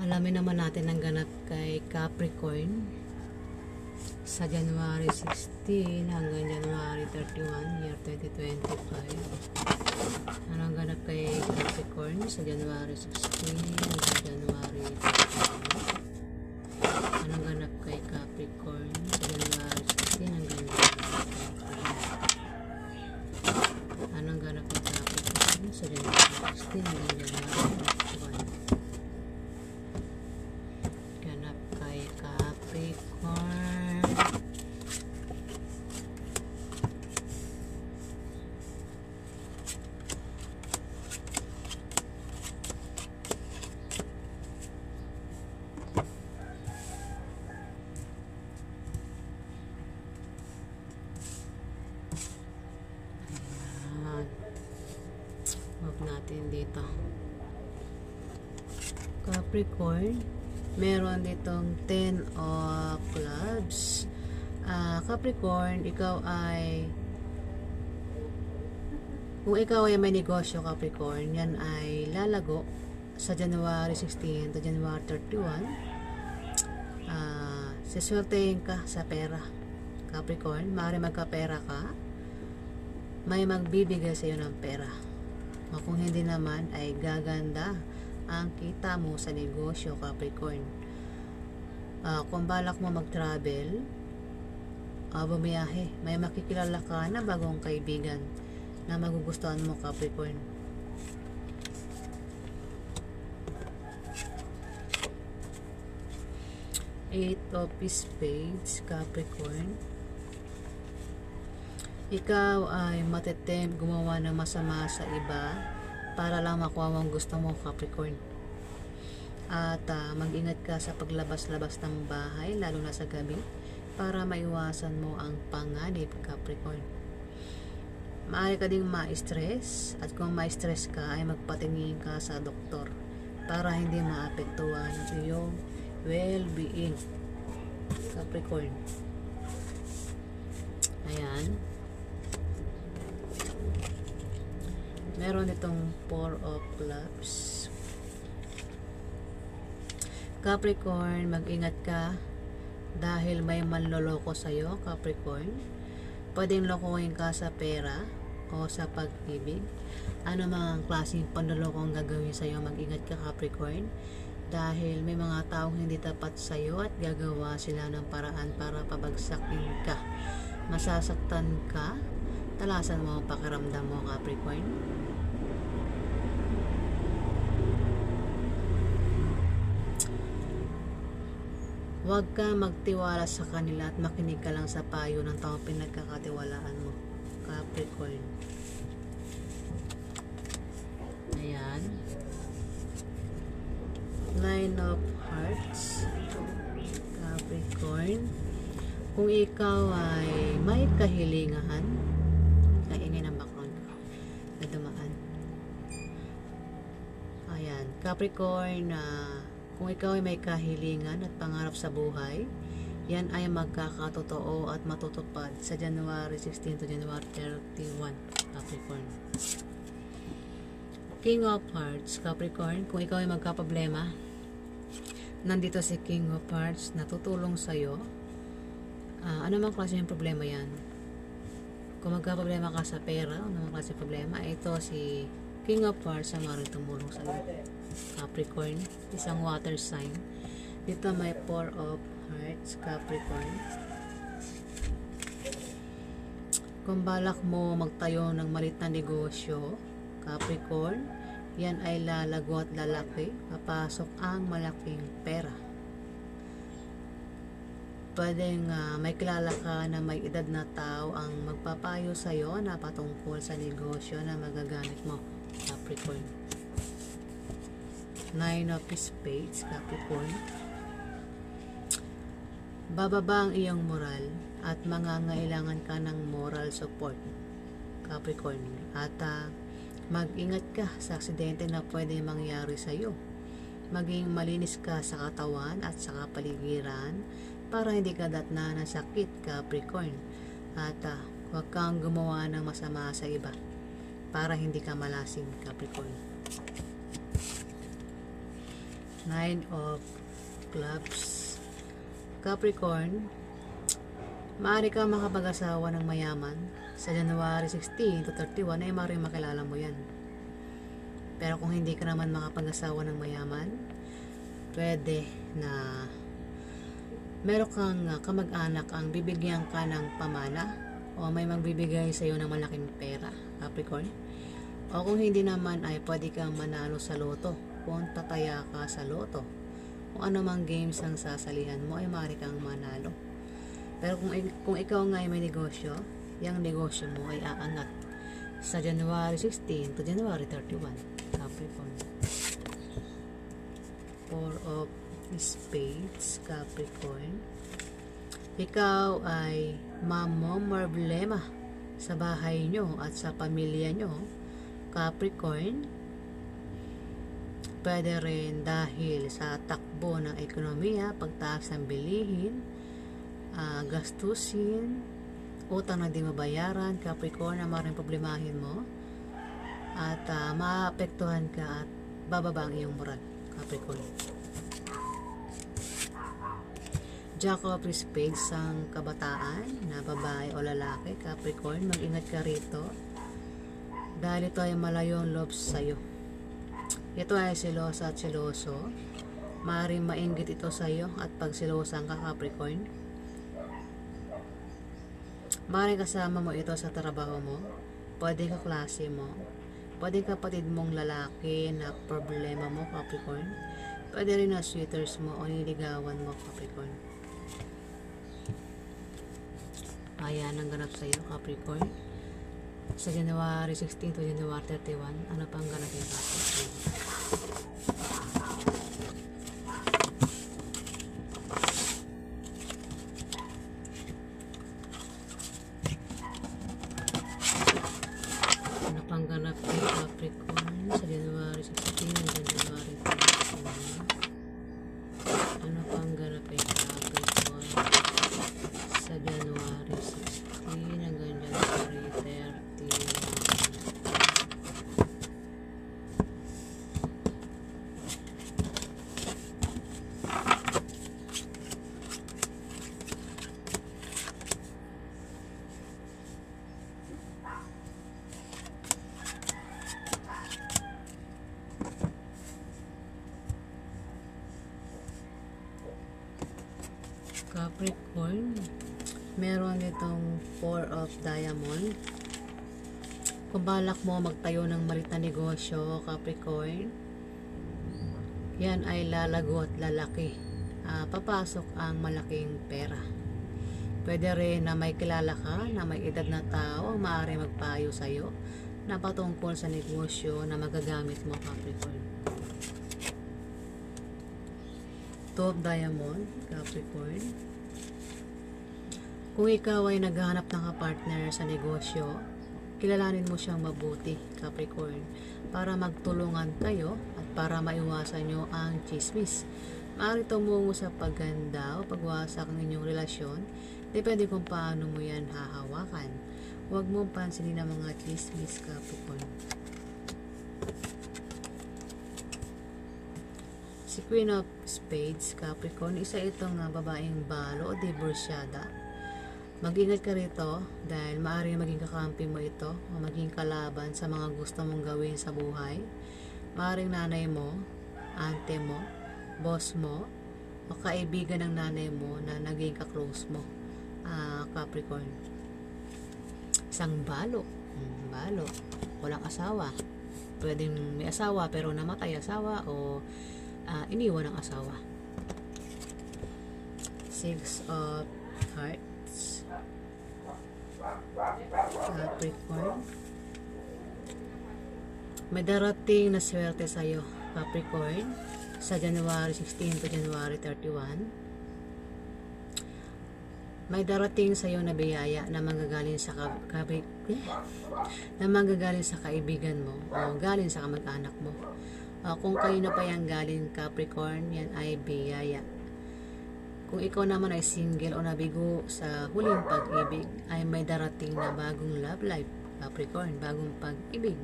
Alamin naman natin ang ganap kay Capricorn sa January 16 hanggang January 31, year 2025. Anong ganap kay Capricorn sa January 16 hanggang January 31? Anong ganap kay Capricorn sa January 16 hanggang January 31? Anong ganap kay Capricorn sa January 16 hanggang January 31? Ganap kay Capricorn. Ayan. Huwag natin dito. Capricorn, meron ditong 10 of clubs. Capricorn, kung ikaw ay may negosyo, Capricorn, yan ay lalago sa January 16 to January 31. Siswertehin ka sa pera, Capricorn. Maaari magkapera ka, may magbibigay sa iyo ng pera. O kung hindi naman, ay gaganda ang kita mo sa negosyo, Capricorn. Kung balak mo mag-travel, bumiyahe, may makikilala ka na bagong kaibigan na magugustuhan mo, Capricorn. Eight of Spades, Capricorn. Ikaw ay matitempt gumawa ng masama sa iba para lang makuha mo ang gusto mo, Capricorn. At mag-ingat ka sa paglabas-labas ng bahay, lalo na sa gabi, para maiwasan mo ang panganib, Capricorn. Maaari ka ding ma-stress, at kung ma-stress ka ay magpatingin ka sa doktor para hindi maapektuhan ang iyong well-being, Capricorn. Ayan. Meron itong 4 of clubs. Capricorn, mag-ingat ka dahil may manloloko sa'yo, Capricorn. Pwedeng lokohin ka sa pera o sa pag-ibig. Ano mga klaseng panloloko ang gagawin sa'yo, mag-ingat ka, Capricorn. Dahil may mga taong hindi tapat sa'yo at gagawa sila ng paraan para pabagsakin ka. Masasaktan ka, talasan mo ang pakiramdam mo, Capricorn. Huwag ka magtiwala sa kanila at makinig ka lang sa payo ng taong pinagkakatiwalaan mo, Capricorn. Ayan. Nine of Hearts, Capricorn. Kung ikaw ay may kahilingan, kaingay ng background na dumaan. Ayan, Capricorn, kung ikaw ay may kahilingan at pangarap sa buhay, yan ay magkakatotoo at matutupad sa January 16 to January 31, Capricorn. King of Hearts, Capricorn, kung ikaw ay magkaproblema, nandito si King of Hearts na tutulong sa'yo. Ano mang klase yung problema yan? Kung magkaproblema ka sa pera, ano mang klase yung problema, ito si King of Hearts ang maaaring tumulong sa'yo, Capricorn. Isang water sign. Dito may 4 of Hearts, Capricorn. Kung balak mo magtayo ng maliit na negosyo, Capricorn, yan ay lalago at lalaki. Papasok ang malaking pera. Pwedeng may kilala ka na may edad na tao ang magpapayo sa'yo na patungkol sa negosyo na magagamit mo, Capricorn. Nine of Spades, Capricorn. Bababa ang iyong moral at mangangailangan ka ng moral support, Capricorn. At mag-ingat ka sa aksidente na pwede mangyari sa iyo. Maging malinis ka sa katawan at sa kapaligiran para hindi ka datna ng sakit, Capricorn. At huwag kang gumawa ng masama sa iba para hindi ka malasing, Capricorn. Nine of Clubs. Capricorn, maaari ka makapag-asawa ng mayaman. Sa January 16 to 31 ay maaaring makilala mo yan. Pero kung hindi ka naman makapag-asawa ng mayaman, pwede na meron kang kamag-anak ang bibigyan ka ng pamana o may magbibigay sa iyo ng malaking pera, Capricorn. O kung hindi naman ay pwede kang manalo sa loto kung tataya ka sa loto. Kung anumang games ang sasalihan mo ay maaari kang manalo. Pero kung ikaw nga ay may negosyo, yung negosyo mo ay aangat sa January 16 to January 31, Capricorn. Four of Spades, Capricorn. Ikaw ay mamomroblema sa bahay nyo at sa pamilya nyo, Capricorn. Pwede rin dahil sa takbo ng ekonomiya, pagtaas ng bilihin, gastusin, utang na di mabayaran, Capricorn, na maraming problemahin mo at maapektuhan ka at bababa ang iyong moral, Capricorn. Jack of Spades ang kabataan na babae o lalaki, Capricorn. Mag-ingat ka rito dahil ito ay malayo ang loob sa'yo. Ito ay selosa at seloso. Maaaring mainggit ito sa'yo at pag selosan ka, Capricorn, maaaring kasama mo ito sa trabaho mo, pwede ka klase mo, pwede kapatid mong lalaki na problema mo, Capricorn, pwede rin na sweaters mo o niligawan mo, Capricorn. Ayan ang ganap sa iyo, Capricorn. Sa January 16 to January 31, ano pang ganap yung Capricorn? Ano pang ganap yung Capricorn sa January 16 to January 31? Ano pang ganap yung Capricorn sa January 16 hanggang January 31? Capricorn, meron itong Four of Diamond. Kung balak mo magtayo ng malit na negosyo, Capricorn, yan ay lalago at lalaki. Papasok ang malaking pera. Pwede rin na may kilala ka na may edad na tao maaari magpayo sa'yo na patungkol sa negosyo na magagamit mo, Capricorn. Two of Diamond, Capricorn. Kung ikaw ay naghahanap ng kapartner sa negosyo, kilalanin mo siyang mabuti, Capricorn, para magtulungan kayo at para maiwasan nyo ang chismis. Maaari tumungo sa pagganda o pagwasak ng inyong relasyon, depende kung paano mo yan hahawakan. Huwag mong pansinin ang mga chismis, Capricorn. Si Queen of Spades, Capricorn, isa itong babaeng balo o divorsyada. Mag-ingat ka rito dahil maaaring maging kakampi mo ito o maging kalaban sa mga gusto mong gawin sa buhay. Maaaring nanay mo, ante mo, boss mo, o kaibigan ng nanay mo na naging ka-close mo, Capricorn. Isang balo, walang asawa. Pwedeng may asawa pero namatay asawa o iniwan ng asawa. Six of Hearts, Capricorn. May darating na swerte sa'yo, Capricorn, sa January 16 to January 31. May darating sa iyo na biyaya na manggagaling sa kaibigan mo o galing sa kamag-anak mo. Kung kayo na pa yung galing, Capricorn, yan ay biyaya. Kung ikaw naman ay single o nabigo sa huling pag-ibig, ay may darating na bagong love life, Capricorn, bagong pag-ibig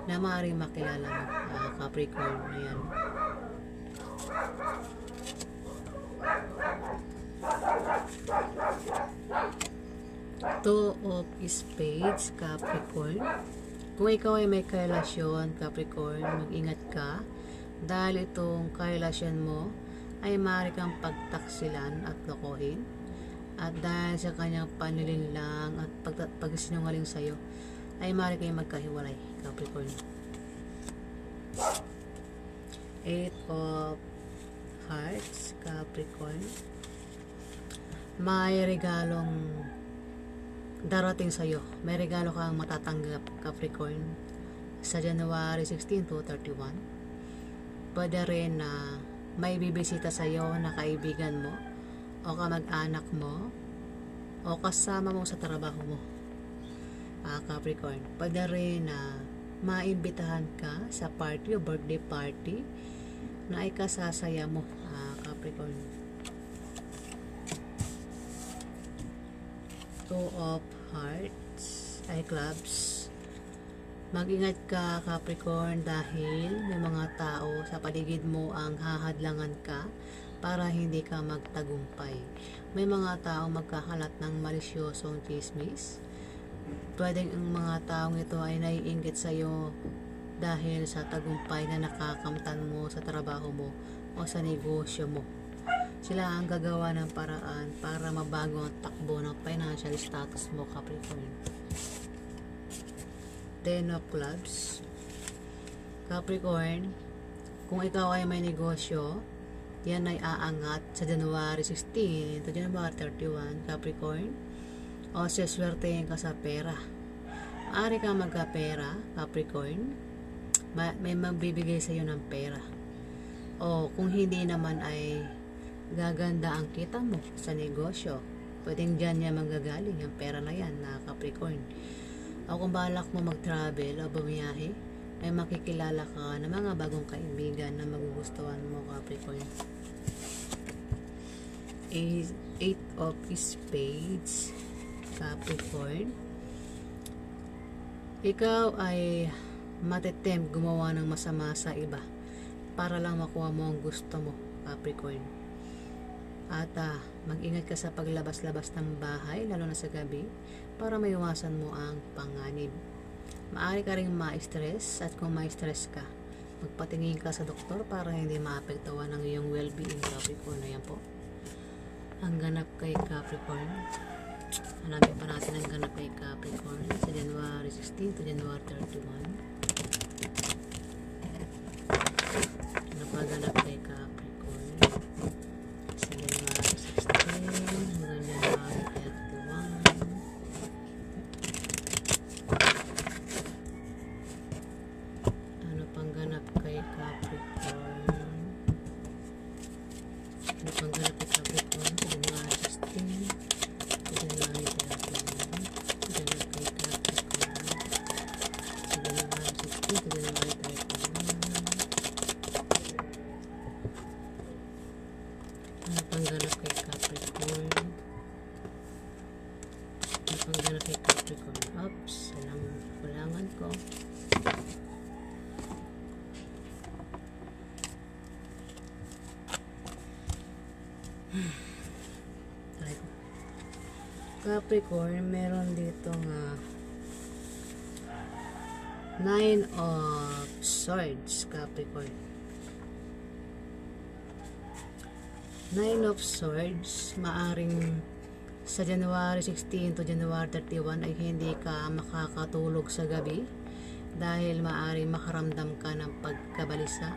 na maaaring makilala mo, Capricorn. Ayan. Two of Spades, Capricorn. Kung ikaw ay may karelasyon, Capricorn, mag-ingat ka dahil itong karelasyon mo ay maaari kang pagtaksilan at lokohin, at dahil sa kanyang panlilinlang at pagsinungaling sa'yo ay maaari kayong magkahiwalay, Capricorn. Eight of Hearts, Capricorn. May regalong darating sa'yo. May regalo kang matatanggap, Capricorn, sa January 16 to 31. Pwede rin na may bibisita sa'yo na kaibigan mo o kamag-anak mo o kasama mo sa trabaho mo, Capricorn. Pwede rin na maimbitahan ka sa party o birthday party na ikasasaya mo, Capricorn. Two of Hearts ay Clubs. Mag-ingat ka, Capricorn, dahil may mga tao sa paligid mo ang hahadlangan ka para hindi ka magtagumpay. May mga tao magkakalat ng malisyosong chismis. Pwedeng ang mga taong ito ay naiinggit sa iyo dahil sa tagumpay na nakakamtan mo sa trabaho mo o sa negosyo mo. Sila ang gagawa ng paraan para mabago ang takbo ng financial status mo, Capricorn. Ten of Clubs. Capricorn, kung ikaw ay may negosyo, yan ay aangat sa January 16 to January 31, Capricorn. O siswertehin ka sa pera. Maaari kang magkapera, Capricorn. May magbibigay sa iyo ng pera. O kung hindi naman ay gaganda ang kita mo sa negosyo, pwedeng dyan niya manggagaling ang pera na yan, na Capricorn. O kung balak mo mag-travel o bumiyahe, may makikilala ka ng mga bagong kaibigan na magugustuhan mo, Capricorn. Eight of Spades, Capricorn. Ikaw ay matitempt gumawa ng masama sa iba para lang makuha mo ang gusto mo, Capricorn. At mag-ingat ka sa paglabas-labas ng bahay, lalo na sa gabi, para maiwasan mo ang panganib. Maaari ka rin ma-stress, at kung ma-stress ka, magpatingin ka sa doktor para hindi maapektuhan ang iyong well-being, Capricorn. Ayan po ang ganap kay Capricorn. Hanapin pa natin ang ganap kay Capricorn sa January 16 to January 31. Ano pa ganap kay Capricorn sa January 16 hanggang January 31? Ano pang ganap kay Capricorn? Ano pang ganap kay Capricorn sa January 16 to January 31? Ganap kay Capricorn sa January 16 to January 31. Ano pang ganap kay Capricorn? Ano pang ganap kay Capricorn? Oops, alang kulangan ko. Try ko. Capricorn, meron dito nga Nine of Swords, Capricorn. Nine of Swords, maaring sa January 16 to January 31 ay hindi ka makakatulog sa gabi dahil maaring makaramdam ka ng pagkabalisa.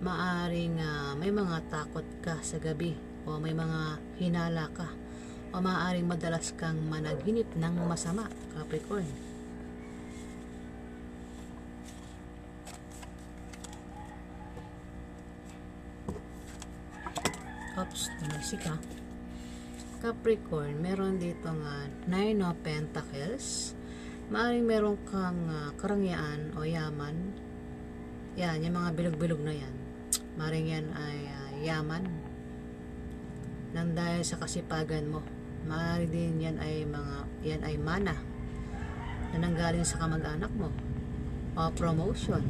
Maaring may mga takot ka sa gabi o may mga hinala ka o maaring madalas kang managinip ng masama, Capricorn. Oops, tumalsik ka. Capricorn, meron dito nga Nine of Pentacles. Maaring meron kang karangyaan o yaman. Yan, yung mga bilog-bilog na yan. Maaring yan ay yaman nang dahil sa kasipagan mo. Maaring din yan ay mana na nanggaling sa kamag-anak mo, o promotion,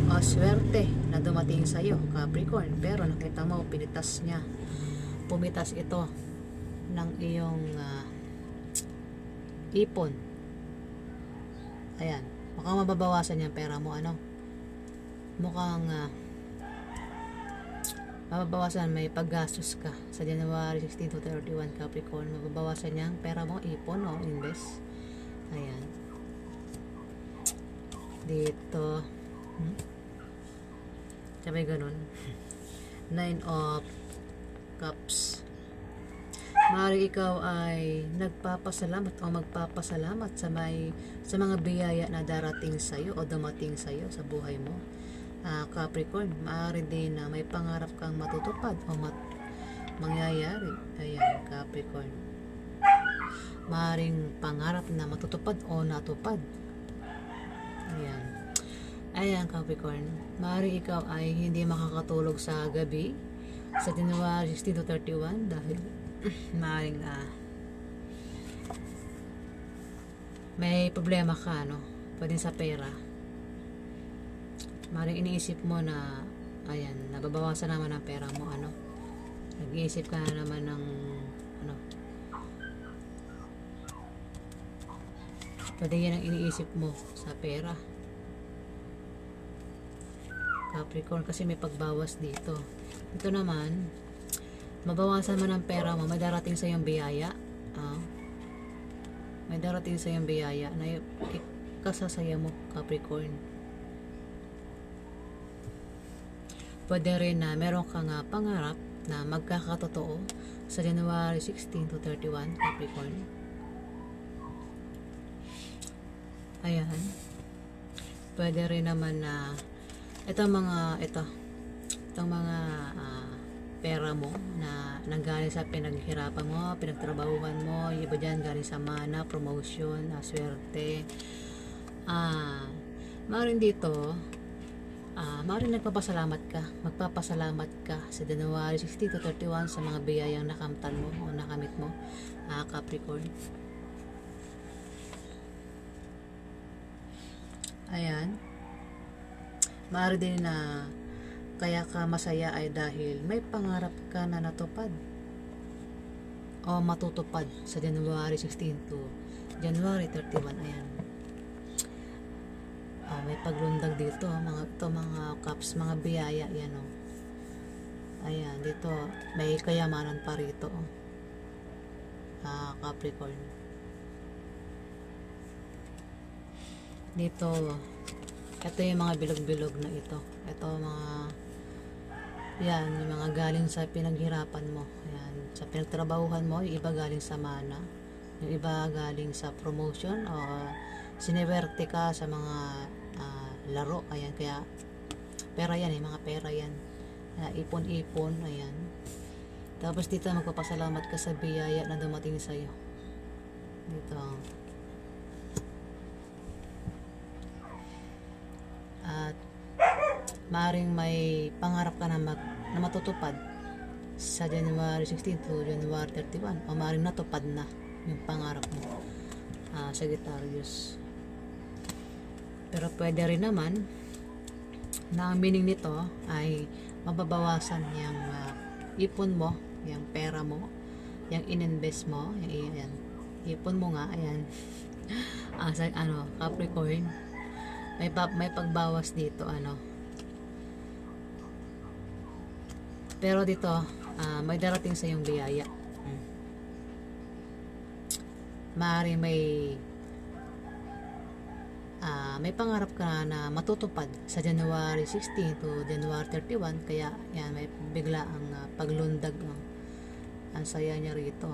o swerte na dumating sa'yo, Capricorn. Pero nakita mo, pumitas ito ng iyong ipon. Ayan, mukhang mababawasan yung pera mo, ano? Mukhang mababawasan, may paggastos ka sa January 16 to 31, Capricorn. Mababawasan yung pera mo, ipon o invest. Ayan. Dito. Sabay ganun. 9 of Cups. Maaari ikaw ay nagpapasalamat o magpapasalamat sa mga biyaya na darating sa iyo o dumating sa iyo sa buhay mo. Capricorn, maaari din na may pangarap kang matutupad o mangyayari. Ayan, Capricorn. Maaaring pangarap na matutupad o natupad. Ayan. Ayan, Capricorn. Maaari ikaw ay hindi makakatulog sa gabi sa January 16 to 31 dahil maaaring may problema ka, no? Pwede sa pera. Maaaring iniisip mo na ayan, nababawasan naman ang pera mo, ano? Nag-iisip ka na naman ng ano? Pwede yan ang iniisip mo sa pera, Capricorn, kasi may pagbawas dito. Ito naman, mabawasan mo ng pera mo, may darating sa iyong biyaya. May darating sa iyong biyaya na ikasasaya mo, Capricorn. Pwede rin na meron kang pangarap na magkakatotoo sa January 16 to 31, Capricorn. Ayan. Pwede rin naman na itong mga pera mo na nanggaling sa pinaghirapan mo, pinagtrabahuhan mo, yung iba dyan galing sa mana, promotion, swerte. Maaaring dito, maaaring magpapasalamat ka sa January 16 to 31 sa mga biyayang nakamtan mo o nakamit mo, Capricorn. Ayan. Maaari din na kaya ka masaya ay dahil may pangarap ka na natupad o matutupad sa January 16 to January 31. Ayan. May paglundag dito, mga cups, mga biyaya, yan o. Ayan, dito may kayamanan pa rito, Capricorn. Dito, ito yung mga bilog-bilog na ito. Ito yan, yung mga galing sa pinaghirapan mo. Ayan, sa pinagtrabahuhan mo, yung iba galing sa mana, yung iba galing sa promotion o sinewerte ka sa mga laro. Ayan, kaya pera yan, mga pera yan. Ipon-ipon, ayan. Tapos dito magpapasalamat ka sa biyaya na dumating sa'yo. Dito. At maaaring may pangarap ka na matutupad sa January 16 to January 31 o maaaring natupad na yung pangarap mo, Sagittarius. Pero pwede rin naman na ang meaning nito ay mababawasan yung ipon mo, yung pera mo, yung ininvest mo, yan, ipon mo nga, ayan. Capricorn, may pagbawas dito, pero dito may darating sa iyong biyaya. Maaari may pangarap ka na matutupad sa January 16 to January 31, kaya yan, may bigla ang paglundag. Ang saya niya rito,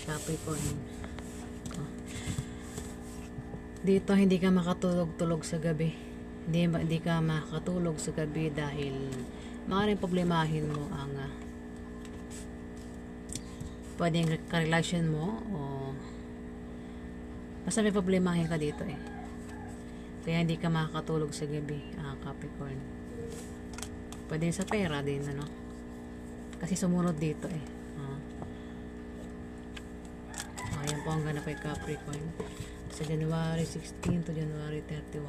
Capricorn. Dito hindi ka makatulog-tulog sa gabi. Hindi ka makatulog sa gabi dahil maaaring problemahin mo ang pwedeng karelasyon mo o basta may problemahin ka dito kaya hindi ka makakatulog sa gabi, Capricorn. Pwede sa pera din, kasi sumunod dito ayan po ang ganap kay Capricorn sa January 16 to January 31.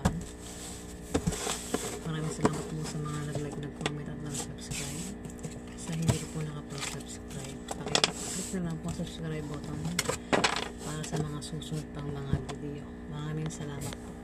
po nakapag-subscribe, pakiclick na lang po ang subscribe button para sa mga susunod pang mga video. Maraming salamat po.